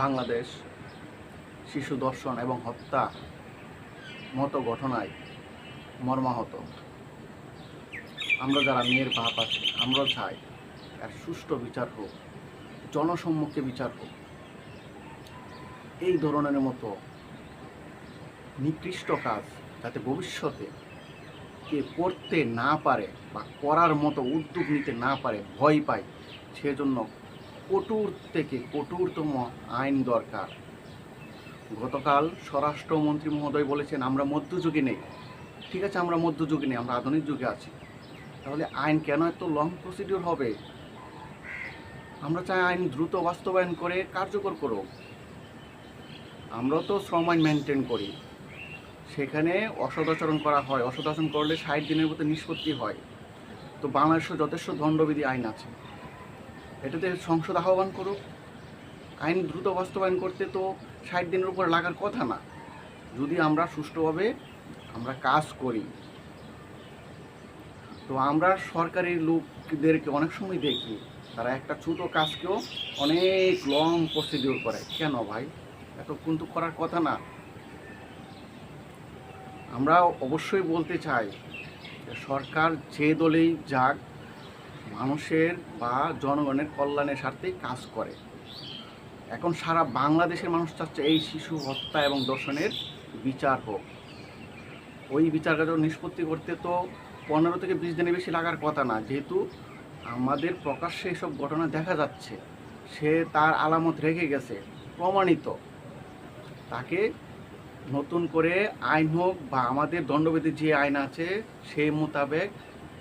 বাংলাদেশ শিশু ধর্ষণ এবং হত্যা মতো ঘটনায় মর্মাহত। আমরা যারা মেয়ের বাপ আছি, আমরা চাই এর সুষ্ঠু বিচার হোক, জনসম্মুখে বিচার হোক। এই ধরনের মতো নিকৃষ্ট কাজ যাতে ভবিষ্যতে কে করতে না পারে বা করার মতো উদ্যোগ নিতে না পারে, ভয় পায়, সেজন্য কঠোর থেকে কঠোরতম আইন দরকার। গতকাল স্বরাষ্ট্রমন্ত্রী মহোদয় বলেছেন আমরা মধ্যযুগে নেই। ঠিক আছে, আমরা মধ্যযুগে নেই, আমরা আধুনিক যুগে আছি। তাহলে আইন কেন এত লং প্রসিডিওর হবে? আমরা চাই আইন দ্রুত বাস্তবায়ন করে কার্যকর করুক। আমরাও তো শ্রম আইন মেনটেন করি, সেখানে অসদাচরণ করা হয়, অসদাচরণ করলে 60 দিনের মধ্যে নিষ্পত্তি হয়। তো বাংলাদেশে যথেষ্ট দণ্ডবিধি আইন আছে, এটাতে সংসদ আহ্বান করুক। আইন দ্রুত বাস্তবায়ন করতে তো 60 দিনের উপর লাগার কথা না, যদি আমরা সুষ্ঠুভাবে কাজ করি। তো আমরা সরকারি লোকদেরকে অনেক সময় দেখি তারা একটা ছোটো কাজকেও অনেক লং প্রসিডিওর করে। কেন ভাই? এত কিন্তু করার কথা না। আমরা অবশ্যই বলতে চাই সরকার যে দলেই যাক, মানুষের বা জনগণের কল্যাণের স্বার্থেই কাজ করে। এখন সারা বাংলাদেশের মানুষ চাচ্ছে এই শিশু হত্যা এবং ধর্ষণের বিচার হোক। ওই বিচার কার্য নিষ্পত্তি করতে তো 15 থেকে 20 দিনের বেশি লাগার কথা না, যেহেতু আমাদের প্রকাশ্যে এসব ঘটনা দেখা যাচ্ছে, সে তার আলামত রেখে গেছে, প্রমাণিত। তাকে নতুন করে আইন হোক বা আমাদের দণ্ডবিধির যে আইন আছে সেই মোতাবেক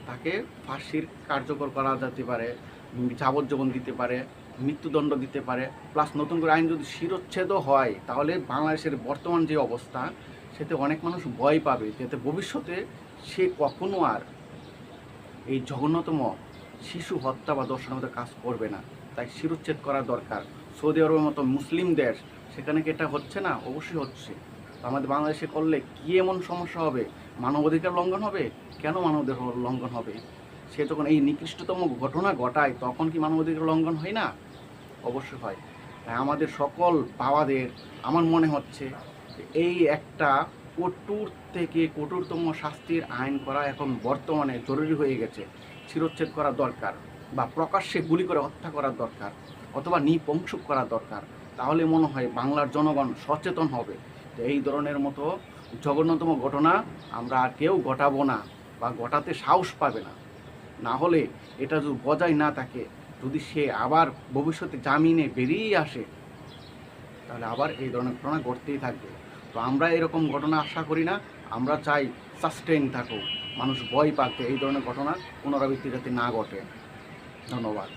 তাকে ফাঁসির কার্যকর করা যেতে পারে, যাবজ্জীবন দিতে পারে, মৃত্যুদণ্ড দিতে পারে। প্লাস নতুন করে আইন যদি শিরোচ্ছেদও হয়, তাহলে বাংলাদেশের বর্তমান যে অবস্থা, সেতে অনেক মানুষ ভয় পাবে, যাতে ভবিষ্যতে সে কখনো আর এই জঘন্যতম শিশু হত্যা বা ধর্ষণের মতো কাজ করবে না। তাই শিরোচ্ছেদ করা দরকার। সৌদি আরবের মতো মুসলিম দেশ, সেখানে কি এটা হচ্ছে না? অবশ্যই হচ্ছে। আমাদের বাংলাদেশে করলে কী এমন সমস্যা হবে? মানবাধিকার লঙ্ঘন হবে? কেন মানবাধিকার লঙ্ঘন হবে? সে যখন এই নিকৃষ্টতম ঘটনা ঘটায়, তখন কি মানবাধিকার লঙ্ঘন হয় না? অবশ্যই হয়। তাই আমাদের সকল বাবাদের আমার মনে হচ্ছে এই একটা কঠোর থেকে কঠোরতম শাস্তির আইন করা এখন বর্তমানে জরুরি হয়ে গেছে। শিরোচ্ছেদ করা দরকার, বা প্রকাশ্যে গুলি করে হত্যা করা দরকার, অথবা নৃশংস করা দরকার। তাহলে মনে হয় বাংলার জনগণ সচেতন হবে যে এই ধরনের মতো জঘন্যতম ঘটনা আমরা আর কেউ ঘটাবো না, বা ঘটাতে সাহস পাবে না। না হলে এটা যদি বজায় না থাকে, যদি সে আবার ভবিষ্যতে জামিনে বেরিয়ে আসে, তাহলে আবার এই ধরনের ঘটনা ঘটতেই থাকবে। তো আমরা এরকম ঘটনা আশা করি না। আমরা চাই সাস্টেইন থাকুক, মানুষ ভয় পাক এই ধরনের ঘটনা পুনরাবৃত্তি যাতে না ঘটে। ধন্যবাদ।